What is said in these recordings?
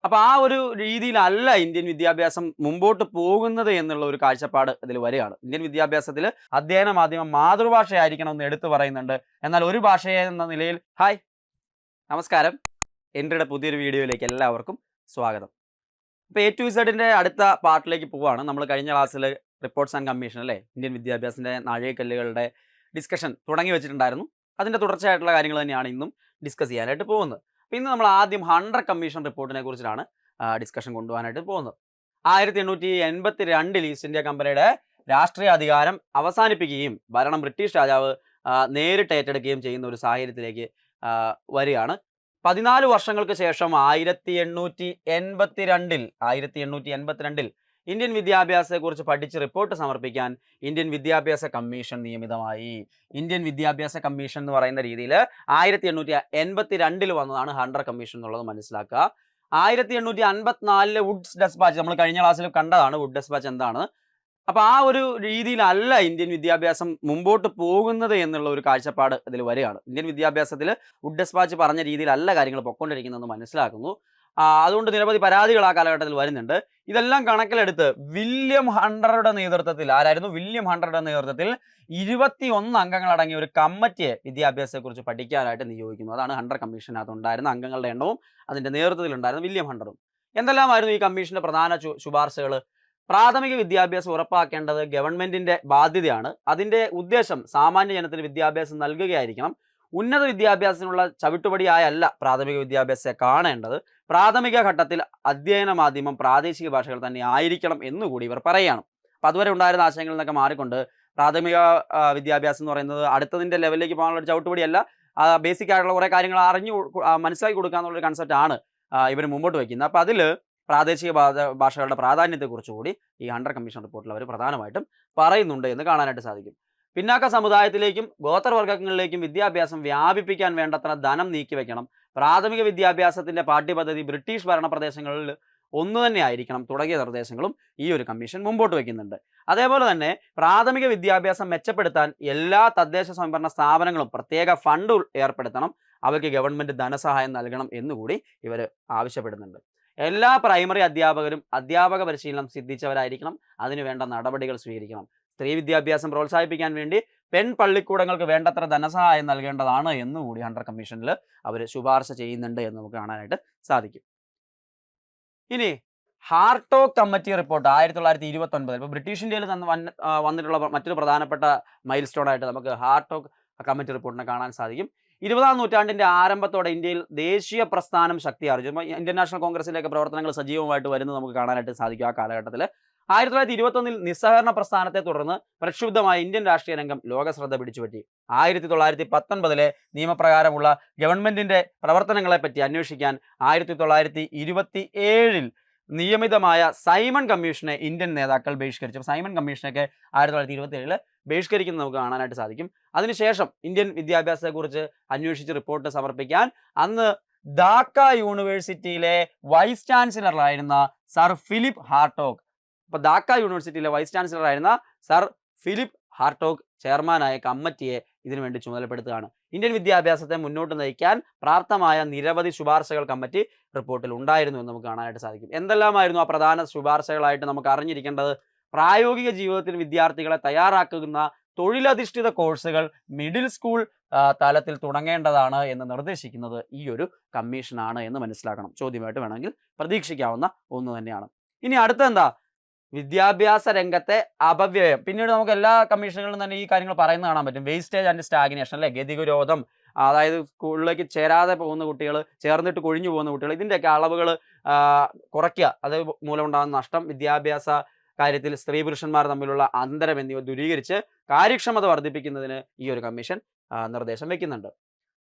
അപ്പോൾ ആ ഒരു രീതിയിലല്ല ഇന്ത്യൻ വിദ്യാഭ്യാസം മുമ്പോട്ട് പോകുന്നത് എന്നുള്ള ഒരു കാഴ്ചപ്പാട് ഇതിൽ വരികയാണ്. ഇന്ത്യൻ വിദ്യാഭ്യാസത്തിൽ അധ്യയന മാധ്യമം മാതൃഭാഷയായിരിക്കണം എന്ന് എടുത്തു പറയുന്നുണ്ട്. എന്നാൽ ഒരു ഭാഷയെ എന്ന നിലയിൽ നമസ്കാരം. എൻട്രിയുടെ പുതിയൊരു വീഡിയോയിലേക്ക് എല്ലാവർക്കും സ്വാഗതം. ഇപ്പോൾ എ ടു ഇസഡിൻ്റെ അടുത്ത പാർട്ടിലേക്ക് പോവുകയാണ്. നമ്മൾ കഴിഞ്ഞ ക്ലാസ്സിൽ റിപ്പോർട്ട്സ് ആൻഡ് കമ്മീഷൻ അല്ലേ, ഇന്ത്യൻ വിദ്യാഭ്യാസത്തിൻ്റെ നാഴികക്കല്ലുകളുടെ ഡിസ്കഷൻ തുടങ്ങി വെച്ചിട്ടുണ്ടായിരുന്നു. അതിൻ്റെ തുടർച്ചയായിട്ടുള്ള കാര്യങ്ങൾ തന്നെയാണ് ഇന്നും ഡിസ്കസ് ചെയ്യാനായിട്ട് പോകുന്നത്. അപ്പോൾ ഇന്ന് നമ്മൾ ആദ്യം ഹണ്ടർ കമ്മീഷൻ റിപ്പോർട്ടിനെ കുറിച്ചിട്ടാണ് ഡിസ്കഷൻ കൊണ്ടുപോകാനായിട്ട് പോകുന്നത്. 1882 ഈസ്റ്റ് ഇന്ത്യ കമ്പനിയുടെ രാഷ്ട്രീയ അധികാരം അവസാനിപ്പിക്കുകയും ഭരണം ബ്രിട്ടീഷ് രാജാവ് നേരിട്ട് ഏറ്റെടുക്കുകയും ചെയ്യുന്ന ഒരു സാഹചര്യത്തിലേക്ക് വരികയാണ്. 14 വർഷങ്ങൾക്ക് ശേഷം 1882 ഇന്ത്യൻ വിദ്യാഭ്യാസത്തെക്കുറിച്ച് പഠിച്ച് റിപ്പോർട്ട് സമർപ്പിക്കാൻ ഇന്ത്യൻ വിദ്യാഭ്യാസ കമ്മീഷൻ നിയമിതമായി. ഇന്ത്യൻ വിദ്യാഭ്യാസ കമ്മീഷൻ എന്ന് പറയുന്ന രീതിയിൽ 1882 വന്നതാണ് ഹണ്ടർ കമ്മീഷൻ എന്നുള്ളത് മനസ്സിലാക്കുക. 1854 വുഡ്സ് ഡെസ്പാച്ച് നമ്മൾ കഴിഞ്ഞ ക്ലാസ്സിൽ കണ്ടതാണ്. വുഡ് ഡെസ്പാച്ച് എന്താണ്? അപ്പോൾ ആ ഒരു രീതിയിലല്ല ഇന്ത്യൻ വിദ്യാഭ്യാസം മുമ്പോട്ട് പോകുന്നത് എന്നുള്ള ഒരു കാഴ്ചപ്പാട് ഇതിൽ വരികയാണ്. ഇന്ത്യൻ വിദ്യാഭ്യാസത്തിൽ വുഡ് ഡെസ്പാച്ച് പറഞ്ഞ രീതിയിലല്ല കാര്യങ്ങൾ പൊയ്ക്കൊണ്ടിരിക്കുന്നതെന്ന് മനസ്സിലാക്കുന്നു. അതുകൊണ്ട് നിരവധി പരാതികൾ ആ കാലഘട്ടത്തിൽ വരുന്നുണ്ട്. ഇതെല്ലാം കണക്കിലെടുത്ത് വില്യം ഹണ്ടറുടെ നേതൃത്വത്തിൽ 21 അംഗങ്ങളടങ്ങിയ ഒരു കമ്മിറ്റിയെ വിദ്യാഭ്യാസത്തെക്കുറിച്ച് പഠിക്കാനായിട്ട് നിയോഗിക്കുന്നു. അതാണ് ഹണ്ടർ കമ്മീഷനകത്ത് ഉണ്ടായിരുന്ന അംഗങ്ങളുടെ എണ്ണവും അതിൻ്റെ നേതൃത്വത്തിലുണ്ടായിരുന്ന വില്യം ഹണ്ടറും. എന്തെല്ലാമായിരുന്നു ഈ കമ്മീഷന്റെ പ്രധാന ശുപാർശകൾ? പ്രാഥമിക വിദ്യാഭ്യാസം ഉറപ്പാക്കേണ്ടത് ഗവൺമെന്റിന്റെ ബാധ്യതയാണ്. അതിന്റെ ഉദ്ദേശം സാമാന്യ ജനത്തിന് വിദ്യാഭ്യാസം നൽകുകയായിരിക്കണം. ഉന്നത വിദ്യാഭ്യാസത്തിനുള്ള ചവിട്ടുപടിയായല്ല പ്രാഥമിക വിദ്യാഭ്യാസത്തെ കാണേണ്ടത്. പ്രാഥമിക ഘട്ടത്തിൽ അധ്യയന മാധ്യമം പ്രാദേശിക ഭാഷകൾ തന്നെ ആയിരിക്കണം എന്നുകൂടി ഇവർ പറയുകയാണ്. അപ്പം അതുവരെ ഉണ്ടായിരുന്ന ആശയങ്ങളിൽ നിന്നൊക്കെ മാറിക്കൊണ്ട് പ്രാഥമിക വിദ്യാഭ്യാസം എന്ന് പറയുന്നത് അടുത്തതിൻ്റെ ലെവലിലേക്ക് പോകാനുള്ള ഒരു ചവിട്ടുപടിയല്ല, ബേസിക് ആയിട്ടുള്ള കുറേ കാര്യങ്ങൾ മനസ്സിലാക്കി കൊടുക്കുക എന്നുള്ളൊരു കൺസെപ്റ്റാണ് ഇവർ മുമ്പോട്ട് വയ്ക്കുന്നത്. അപ്പോൾ അതിൽ പ്രാദേശിക ഭാഷകളുടെ പ്രാധാന്യത്തെക്കുറിച്ച് കൂടി ഈ ഹണ്ടർ കമ്മീഷൻ റിപ്പോർട്ടിൽ അവർ പ്രധാനമായിട്ടും പറയുന്നുണ്ട് എന്ന് കാണാനായിട്ട് സാധിക്കും. പിന്നാക്ക സമുദായത്തിലേക്കും ഗോത്രവർഗ്ഗങ്ങളിലേക്കും വിദ്യാഭ്യാസം വ്യാപിപ്പിക്കാൻ വേണ്ടത്ര ധനം നീക്കിവെക്കണം. പ്രാഥമിക വിദ്യാഭ്യാസത്തിന്റെ പാഠ്യപദ്ധതി ബ്രിട്ടീഷ് ഭരണ പ്രദേശങ്ങളിൽ ഒന്നു തന്നെ ആയിരിക്കണം തുടങ്ങിയ നിർദ്ദേശങ്ങളും ഈ ഒരു കമ്മീഷൻ മുമ്പോട്ട് വയ്ക്കുന്നുണ്ട്. അതേപോലെ തന്നെ പ്രാഥമിക വിദ്യാഭ്യാസം മെച്ചപ്പെടുത്താൻ എല്ലാ തദ്ദേശ സ്വയംഭരണ സ്ഥാപനങ്ങളും പ്രത്യേക ഫണ്ട് ഏർപ്പെടുത്തണം. അവയ്ക്ക് ഗവൺമെന്റ് ധനസഹായം നൽകണം എന്നുകൂടി ഇവർ ആവശ്യപ്പെടുന്നുണ്ട്. എല്ലാ പ്രൈമറി അധ്യാപകരും അധ്യാപക പരിശീലനം സിദ്ധിച്ചവരായിരിക്കണം. അതിനുവേണ്ട നടപടികൾ സ്വീകരിക്കണം. സ്ത്രീ വിദ്യാഭ്യാസം പ്രോത്സാഹിപ്പിക്കാൻ വേണ്ടി പള്ളിക്കൂടങ്ങൾക്ക് വേണ്ടത്ര ധനസഹായം നൽകേണ്ടതാണ് എന്നുകൂടി ഹണ്ടർ കമ്മീഷനിൽ അവർ ശുപാർശ ചെയ്യുന്നുണ്ട് എന്ന് നമുക്ക് കാണാനായിട്ട് സാധിക്കും. ഇനി ഹാർട്ടോഗ് കമ്മിറ്റി റിപ്പോർട്ട് 1929 ഇപ്പോൾ ബ്രിട്ടീഷ് ഇന്ത്യയിൽ വന്നിട്ടുള്ള മറ്റൊരു പ്രധാനപ്പെട്ട മൈൽ സ്റ്റോൺ ആയിട്ട് നമുക്ക് ഹാർട്ടോഗ് കമ്മിറ്റി റിപ്പോർട്ടിനെ കാണാൻ സാധിക്കും. 20-ാം നൂറ്റാണ്ടിൻ്റെ ആരംഭത്തോടെ ഇന്ത്യയിൽ ദേശീയ പ്രസ്ഥാനം ശക്തി ആർജിച്ചു. ഇന്ത്യൻ നാഷണൽ കോൺഗ്രസിൻ്റെയൊക്കെ പ്രവർത്തനങ്ങൾ സജീവമായിട്ട് വരുന്നത് നമുക്ക് കാണാനായിട്ട് സാധിക്കും. ആ കാലഘട്ടത്തിൽ 1921 നിസ്സഹകരണ പ്രസ്ഥാനത്തെ തുടർന്ന് പ്രക്ഷുബ്ധമായ ഇന്ത്യൻ രാഷ്ട്രീയ രംഗം ലോക ശ്രദ്ധ പിടിച്ചുപറ്റി. 1919 നിയമപ്രകാരമുള്ള ഗവൺമെന്റിന്റെ പ്രവർത്തനങ്ങളെപ്പറ്റി അന്വേഷിക്കാൻ 1927 നിയമിതമായ സൈമൺ കമ്മീഷനെ ഇന്ത്യൻ നേതാക്കൾ ബഹിഷ്കരിച്ചു. സൈമൺ കമ്മീഷനൊക്കെ 1927 ബഹിഷ്കരിക്കുന്നത് നമുക്ക് കാണാനായിട്ട് സാധിക്കും. അതിനുശേഷം ഇന്ത്യൻ വിദ്യാഭ്യാസത്തെക്കുറിച്ച് അന്വേഷിച്ച് റിപ്പോർട്ട് സമർപ്പിക്കാൻ അന്ന് ധാക്ക യൂണിവേഴ്സിറ്റിയിലെ വൈസ് ചാൻസലറായിരുന്ന സർ ഫിലിപ്പ് ഹാർട്ടോഗ്, അപ്പോൾ ധാക്ക യൂണിവേഴ്സിറ്റിയിലെ വൈസ് ചാൻസലറായിരുന്ന സർ ഫിലിപ്പ് ഹാർട്ടോഗ് ചെയർമാനായ കമ്മിറ്റിയെ ഇതിനുവേണ്ടി ചുമതലപ്പെടുത്തുകയാണ്. ഇന്ത്യൻ വിദ്യാഭ്യാസത്തെ മുന്നോട്ട് നയിക്കാൻ പ്രാപ്തമായ നിരവധി ശുപാർശകൾ കമ്മിറ്റി റിപ്പോർട്ടിൽ ഉണ്ടായിരുന്നു എന്ന് നമുക്ക് കാണാനായിട്ട് സാധിക്കും. എന്തെല്ലാമായിരുന്നു ആ പ്രധാന ശുപാർശകളായിട്ട് നമുക്ക് അറിഞ്ഞിരിക്കേണ്ടത്? പ്രായോഗിക ജീവിതത്തിൽ വിദ്യാർത്ഥികളെ തയ്യാറാക്കുന്ന തൊഴിലധിഷ്ഠിത കോഴ്സുകൾ മിഡിൽ സ്കൂൾ തലത്തിൽ തുടങ്ങേണ്ടതാണ് എന്ന് നിർദ്ദേശിക്കുന്നത് ഈ ഒരു കമ്മീഷനാണ് എന്ന് മനസ്സിലാക്കണം. ചോദ്യമായിട്ട് വേണമെങ്കിൽ പ്രതീക്ഷിക്കാവുന്ന ഒന്ന് തന്നെയാണ്. ഇനി അടുത്തെന്താ? വിദ്യാഭ്യാസ രംഗത്തെ അപവ്യയം. പിന്നീട് നമുക്ക് എല്ലാ കമ്മീഷനുകളിലും തന്നെ ഈ കാര്യങ്ങൾ പറയുന്നത് കാണാൻ പറ്റും. വേസ്റ്റേജ് ആൻഡ് സ്റ്റാഗ്നേഷൻ അല്ലെ, ഗതികുരോധം, അതായത് സ്കൂളിലേക്ക് ചേരാതെ പോകുന്ന കുട്ടികൾ, ചേർന്നിട്ട് കൊഴിഞ്ഞു പോകുന്ന കുട്ടികൾ, ഇതിൻ്റെയൊക്കെ അളവുകൾ കുറയ്ക്കുക, അത് മൂലമുണ്ടാകുന്ന നഷ്ടം, വിദ്യാഭ്യാസ കാര്യത്തിൽ സ്ത്രീ പുരുഷന്മാർ തമ്മിലുള്ള അന്തരം എന്നിവ ദൂരീകരിച്ച് കാര്യക്ഷമത വർദ്ധിപ്പിക്കുന്നതിന് ഈ ഒരു കമ്മീഷൻ നിർദ്ദേശം വയ്ക്കുന്നുണ്ട്.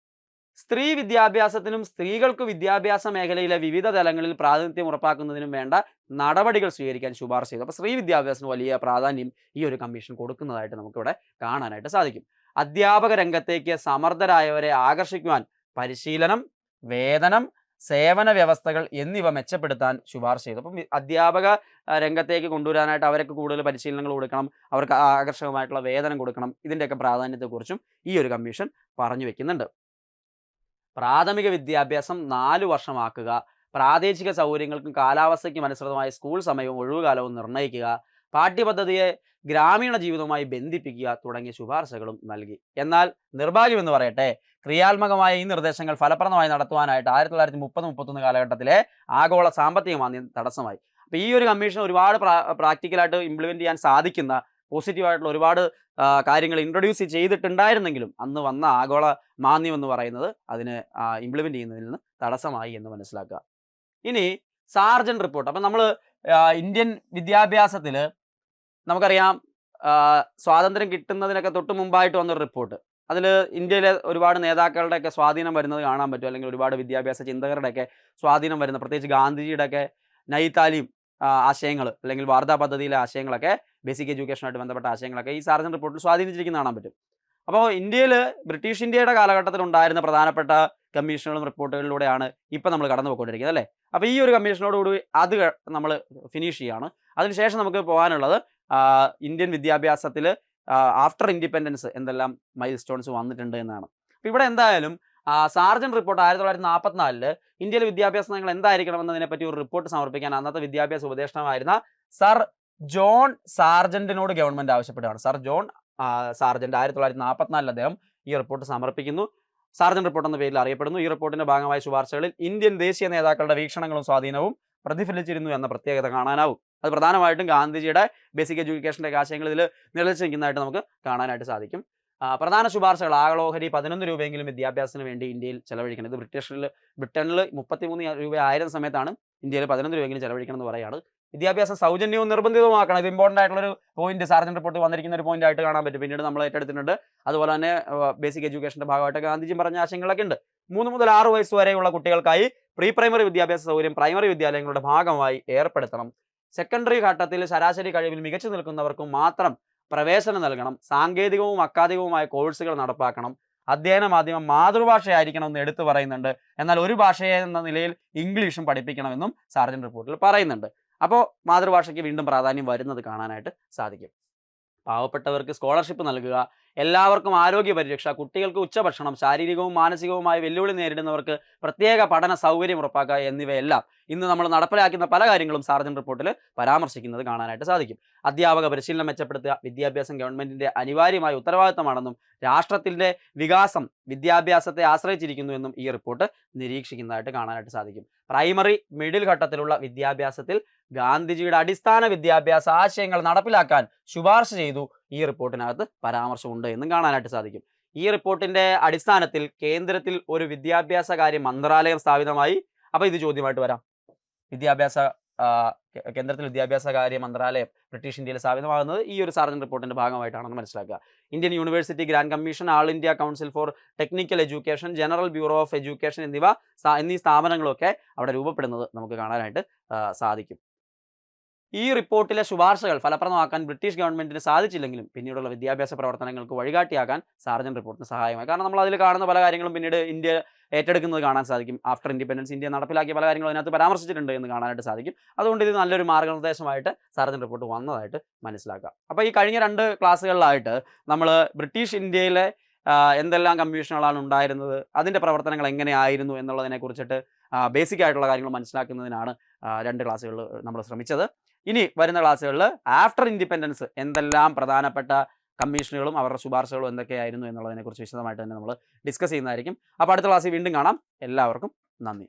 സ്ത്രീ വിദ്യാഭ്യാസത്തിനും സ്ത്രീകൾക്ക് വിദ്യാഭ്യാസ മേഖലയിലെ വിവിധ തലങ്ങളിൽ പ്രാതിനിധ്യം ഉറപ്പാക്കുന്നതിനും വേണ്ട നടപടികൾ സ്വീകരിക്കാൻ ശുപാർശ ചെയ്തു. അപ്പോൾ സ്ത്രീ വിദ്യാഭ്യാസത്തിന് വലിയ പ്രാധാന്യം ഈ ഒരു കമ്മീഷൻ കൊടുക്കുന്നതായിട്ട് നമുക്കിവിടെ കാണാനായിട്ട് സാധിക്കും. അധ്യാപക രംഗത്തേക്ക് സമർത്ഥരായവരെ ആകർഷിക്കുവാൻ പരിശീലനം, വേതനം, സേവന വ്യവസ്ഥകൾ എന്നിവ മെച്ചപ്പെടുത്താൻ ശുപാർശ ചെയ്തു. അപ്പം അധ്യാപക രംഗത്തേക്ക് കൊണ്ടുവരാനായിട്ട് അവർക്ക് കൂടുതൽ പരിശീലനങ്ങൾ കൊടുക്കണം, അവർക്ക് ആകർഷകമായിട്ടുള്ള വേതനം കൊടുക്കണം. ഇതിൻ്റെയൊക്കെ പ്രാധാന്യത്തെക്കുറിച്ചും ഈ ഒരു കമ്മീഷൻ പറഞ്ഞു വെക്കുന്നുണ്ട്. പ്രാഥമിക വിദ്യാഭ്യാസം 4 വർഷമാക്കുക, പ്രാദേശിക സൗകര്യങ്ങൾക്കും കാലാവസ്ഥയ്ക്കും അനുസൃതമായ സ്കൂൾ സമയവും ഒഴിവുകാലവും നിർണ്ണയിക്കുക, പാഠ്യപദ്ധതിയെ ഗ്രാമീണ ജീവിതവുമായി ബന്ധിപ്പിക്കുക തുടങ്ങിയ ശുപാർശകളും നൽകി. എന്നാൽ നിർഭാഗ്യമെന്ന് പറയട്ടെ, ക്രിയാത്മകമായ ഈ നിർദ്ദേശങ്ങൾ ഫലപ്രദമായി നടത്തുവാനായിട്ട് 1930-31 കാലഘട്ടത്തിലെ ആഗോള സാമ്പത്തിക മാന്ദ്യം തടസ്സമായി. അപ്പോൾ ഈ ഒരു കമ്മീഷൻ ഒരുപാട് പ്രാക്ടിക്കലായിട്ട് ഇംപ്ലിമെൻറ്റ് ചെയ്യാൻ സാധിക്കുന്ന പോസിറ്റീവായിട്ടുള്ള ഒരുപാട് കാര്യങ്ങൾ ഇൻട്രൊഡ്യൂസ് ചെയ്തിട്ടുണ്ടായിരുന്നെങ്കിലും അന്ന് വന്ന ആഗോള മാന്ദ്യം എന്ന് പറയുന്നത് അതിന് ഇംപ്ലിമെൻറ്റ് ചെയ്യുന്നതിൽ നിന്ന് തടസ്സമായി എന്ന് മനസ്സിലാക്കുക. ഇനി സാർജന്റ് റിപ്പോർട്ട്. അപ്പം നമ്മൾ ഇന്ത്യൻ വിദ്യാഭ്യാസത്തിൽ നമുക്കറിയാം, സ്വാതന്ത്ര്യം കിട്ടുന്നതിനൊക്കെ തൊട്ട് മുമ്പായിട്ട് വന്നൊരു റിപ്പോർട്ട്. അതിൽ ഇന്ത്യയിലെ ഒരുപാട് നേതാക്കളുടെയൊക്കെ സ്വാധീനം വരുന്നത് കാണാൻ പറ്റും. അല്ലെങ്കിൽ ഒരുപാട് വിദ്യാഭ്യാസ ചിന്തകരുടെയൊക്കെ സ്വാധീനം വരുന്ന, പ്രത്യേകിച്ച് ഗാന്ധിജിയുടെയൊക്കെ നൈതാലിം ആശയങ്ങൾ അല്ലെങ്കിൽ വാർത്താ പദ്ധതിയിലെ ആശയങ്ങളൊക്കെ, ബേസിക് എഡ്യൂക്കേഷനുമായിട്ട് ബന്ധപ്പെട്ട ആശയങ്ങളൊക്കെ ഈ സാർജന്റ് റിപ്പോർട്ടിൽ സ്വാധീനിച്ചിരിക്കുന്നത് കാണാൻ പറ്റും. അപ്പോൾ ഇന്ത്യയിൽ ബ്രിട്ടീഷ് ഇന്ത്യയുടെ കാലഘട്ടത്തിൽ ഉണ്ടായിരുന്ന പ്രധാനപ്പെട്ട കമ്മീഷനുകളും റിപ്പോർട്ടുകളിലൂടെയാണ് ഇപ്പം നമ്മൾ കടന്നു പോയിക്കൊണ്ടിരിക്കുന്നത് അല്ലേ. അപ്പോൾ ഈ ഒരു കമ്മീഷനോടുകൂടി അത് നമ്മൾ ഫിനിഷ് ചെയ്യുകയാണ്. അതിനുശേഷം നമുക്ക് പോകാനുള്ളത് ഇന്ത്യൻ വിദ്യാഭ്യാസത്തിൽ ആഫ്റ്റർ ഇൻഡിപെൻഡൻസ് എന്തെല്ലാം മൈൽ സ്റ്റോൺസ് വന്നിട്ടുണ്ട് എന്നാണ്. അപ്പോൾ ഇവിടെ എന്തായാലും സാർജന്റ് റിപ്പോർട്ട് 1944 ഇന്ത്യയിലെ വിദ്യാഭ്യാസ നയങ്ങൾ എന്തായിരിക്കണം എന്നതിനെപ്പറ്റി ഒരു റിപ്പോർട്ട് സമർപ്പിക്കാൻ അന്നത്തെ വിദ്യാഭ്യാസ ഉപദേഷ്ടാവായിരുന്ന സർ ജോൺ സാർജന്റിനോട് ഗവൺമെന്റ് ആവശ്യപ്പെടുകയാണ്. സർ ജോൺ സാർജന്റ് 1944 അദ്ദേഹം ഈ റിപ്പോർട്ട് സമർപ്പിക്കുന്നു. സാർജന്റ് റിപ്പോർട്ട് എന്ന പേരിൽ അറിയപ്പെടുന്നു. ഈ റിപ്പോർട്ടിന്റെ ഭാഗമായ ശുപാർശകളിൽ ഇന്ത്യൻ ദേശീയ നേതാക്കളുടെ വീക്ഷണങ്ങളും സ്വാധീനവും പ്രതിഫലിച്ചിരുന്നു എന്ന പ്രത്യേകത കാണാനാവും. അത് പ്രധാനമായിട്ടും ഗാന്ധിജിയുടെ ബേസിക് എഡ്യൂക്കേഷൻ്റെ ആശയങ്ങൾ ഇതിൽ നിലനിൽക്കുന്നതായിട്ട് നമുക്ക് കാണാനായിട്ട് സാധിക്കും. പ്രധാന ശുപാർശകൾ: ആഗോളോഹരി 11 രൂപയെങ്കിലും വിദ്യാഭ്യാസത്തിന് വേണ്ടി ഇന്ത്യയിൽ ചെലവഴിക്കണം. ഇത് ബ്രിട്ടനിൽ 33 രൂപ ആയിരുന്ന സമയത്താണ് ഇന്ത്യയിൽ 11 രൂപയെങ്കിലും ചെലവഴിക്കണം എന്ന് പറയുകയാണ്. വിദ്യാഭ്യാസം സൗജന്യവും നിർബന്ധിതവുമാക്കണം. ഇത് ഇമ്പോർട്ടൻ്റ് ആയിട്ടുള്ളൊരു പോയിന്റ്, സാർജന്റ് റിപ്പോർട്ട് വന്നിരിക്കുന്ന ഒരു പോയിന്റ് ആയിട്ട് കാണാൻ പറ്റും. പിന്നീട് നമ്മൾ ഏറ്റെടുത്തിട്ടുണ്ട്. അതുപോലെ തന്നെ ബേസിക് എഡ്യൂക്കേഷൻ്റെ ഭാഗമായിട്ട് ഗാന്ധിജി പറഞ്ഞ ആശയങ്ങളൊക്കെ ഉണ്ട്. 3 മുതൽ 6 വയസ്സ് വരെയുള്ള കുട്ടികൾക്കായി പ്രീ പ്രൈമറി വിദ്യാഭ്യാസ സൗകര്യം പ്രൈമറി വിദ്യാലയങ്ങളുടെ ഭാഗമായി ഏർപ്പെടുത്തണം. സെക്കൻഡറി ഘട്ടത്തിൽ ശരാശരി കഴിവിൽ മികച്ചു നിൽക്കുന്നവർക്കും മാത്രം പ്രവേശനം നൽകണം. സാങ്കേതികവും അക്കാദമികവുമായ കോഴ്സുകൾ നടപ്പാക്കണം. അധ്യയന മാധ്യമം മാതൃഭാഷയായിരിക്കണമെന്ന് എടുത്തു പറയുന്നുണ്ട്. എന്നാൽ ഒരു ഭാഷയെ എന്ന നിലയിൽ ഇംഗ്ലീഷും പഠിപ്പിക്കണമെന്നും സാർജന്റ് റിപ്പോർട്ടിൽ പറയുന്നുണ്ട്. അപ്പോൾ മാതൃഭാഷയ്ക്ക് വീണ്ടും പ്രാധാന്യം വരുന്നത് കാണാനായിട്ട് സാധിക്കും. പാവപ്പെട്ടവർക്ക് സ്കോളർഷിപ്പ് നൽകുക, എല്ലാവർക്കും ആരോഗ്യ പരിരക്ഷ, കുട്ടികൾക്ക് ഉച്ചഭക്ഷണം, ശാരീരികവും മാനസികവുമായ വെല്ലുവിളി നേരിടുന്നവർക്ക് പ്രത്യേക പഠന സൗകര്യം ഉറപ്പാക്കുക എന്നിവയെല്ലാം ഇന്ന് നമ്മൾ നടപ്പിലാക്കുന്ന പല കാര്യങ്ങളും സാർജന്റ് റിപ്പോർട്ടിൽ പരാമർശിക്കുന്നത് കാണാനായിട്ട് സാധിക്കും. അധ്യാപക പരിശീലനം മെച്ചപ്പെടുത്തുക വിദ്യാഭ്യാസം ഗവൺമെന്റിന്റെ അനിവാര്യമായ ഉത്തരവാദിത്തമാണെന്നും രാഷ്ട്രത്തിന്റെ വികാസം വിദ്യാഭ്യാസത്തെ ആശ്രയിച്ചിരിക്കുന്നു എന്നും ഈ റിപ്പോർട്ട് നിരീക്ഷിക്കുന്നതായിട്ട് കാണാനായിട്ട് സാധിക്കും. പ്രൈമറി മിഡിൽ ഘട്ടത്തിലുള്ള വിദ്യാഭ്യാസത്തിൽ ഗാന്ധിജിയുടെ അടിസ്ഥാന വിദ്യാഭ്യാസ ആശയങ്ങൾ നടപ്പിലാക്കാൻ ശുപാർശ ചെയ്തു ഈ റിപ്പോർട്ടിനകത്ത് പരാമർശമുണ്ട് എന്നും കാണാനായിട്ട് സാധിക്കും. ഈ റിപ്പോർട്ടിന്റെ അടിസ്ഥാനത്തിൽ കേന്ദ്രത്തിൽ ഒരു വിദ്യാഭ്യാസ കാര്യ മന്ത്രാലയം സ്ഥാപിതമായി. അപ്പോൾ ഇത് ചോദ്യമായിട്ട് വരാം. കേന്ദ്രത്തിൽ വിദ്യാഭ്യാസ കാര്യ മന്ത്രാലയം ബ്രിട്ടീഷ് ഇന്ത്യയിൽ സ്ഥാപിതമാകുന്നത് ഈ ഒരു സാർജന്റ് റിപ്പോർട്ടിന്റെ ഭാഗമായിട്ടാണെന്ന് മനസ്സിലാക്കുക. Indian University Grant Commission, All India Council for Technical Education, General Bureau of Education എന്നീ സ്ഥാപനങ്ങളൊക്കെ അവിടെ രൂപപ്പെടുന്നത് നമുക്ക് കാണാനായിട്ട് സാധിക്കും. ഈ റിപ്പോർട്ടിലെ ശുപാർശകൾ ഫലപ്രദമാക്കാൻ ബ്രിട്ടീഷ് ഗവൺമെന്റിന് സാധിച്ചില്ലെങ്കിലും പിന്നീടുള്ള വിദ്യാഭ്യാസ പ്രവർത്തനങ്ങൾക്ക് വഴികാട്ടിയാക്കാൻ സാർജന്റ് റിപ്പോർട്ടിന് സഹായമായി. കാരണം നമ്മൾ അതിൽ കാണുന്ന പല കാര്യങ്ങളും പിന്നീട് ഇന്ത്യ ഏറ്റെടുക്കുന്നത് കാണാൻ സാധിക്കും. ആഫ്റ്റർ ഇൻഡിപെൻഡൻസ് ഇന്ത്യ നടപ്പിലാക്കിയ പല കാര്യങ്ങളും അതിനകത്ത് പരാമർശിച്ചിട്ടുണ്ട് എന്ന് കാണാനായിട്ട് സാധിക്കും. അതുകൊണ്ട് ഇത് നല്ലൊരു മാർഗ്ഗനിർദ്ദേശമായിട്ട് സാർജന്റ് റിപ്പോർട്ട് വന്നതായിട്ട് മനസ്സിലാക്കാം. അപ്പോൾ ഈ കഴിഞ്ഞ 2 ക്ലാസ്സുകളിലായിട്ട് നമ്മൾ ബ്രിട്ടീഷ് ഇന്ത്യയിലെ എന്തെല്ലാം കമ്മീഷനുകളാണ് ഉണ്ടായിരുന്നത്, അതിൻ്റെ പ്രവർത്തനങ്ങൾ എങ്ങനെയായിരുന്നു എന്നുള്ളതിനെ കുറിച്ചിട്ട് ബേസിക് ആയിട്ടുള്ള കാര്യങ്ങൾ മനസ്സിലാക്കുന്നതിനാണ് 2 ക്ലാസ്സുകളിൽ നമ്മൾ ശ്രമിച്ചത്. ഇനി വരുന്ന ക്ലാസ്സുകളിൽ ആഫ്റ്റർ ഇൻഡിപെൻഡൻസ് എന്തെല്ലാം പ്രധാനപ്പെട്ട കമ്മീഷനുകളും അവരുടെ ശുപാർശകളും എന്തൊക്കെയായിരുന്നു എന്നുള്ളതിനെക്കുറിച്ച് വിശദമായിട്ട് തന്നെ നമ്മൾ ഡിസ്കസ് ചെയ്യുന്നതായിരിക്കും. അപ്പോൾ അടുത്ത ക്ലാസ്സിൽ വീണ്ടും കാണാം. എല്ലാവർക്കും നന്ദി.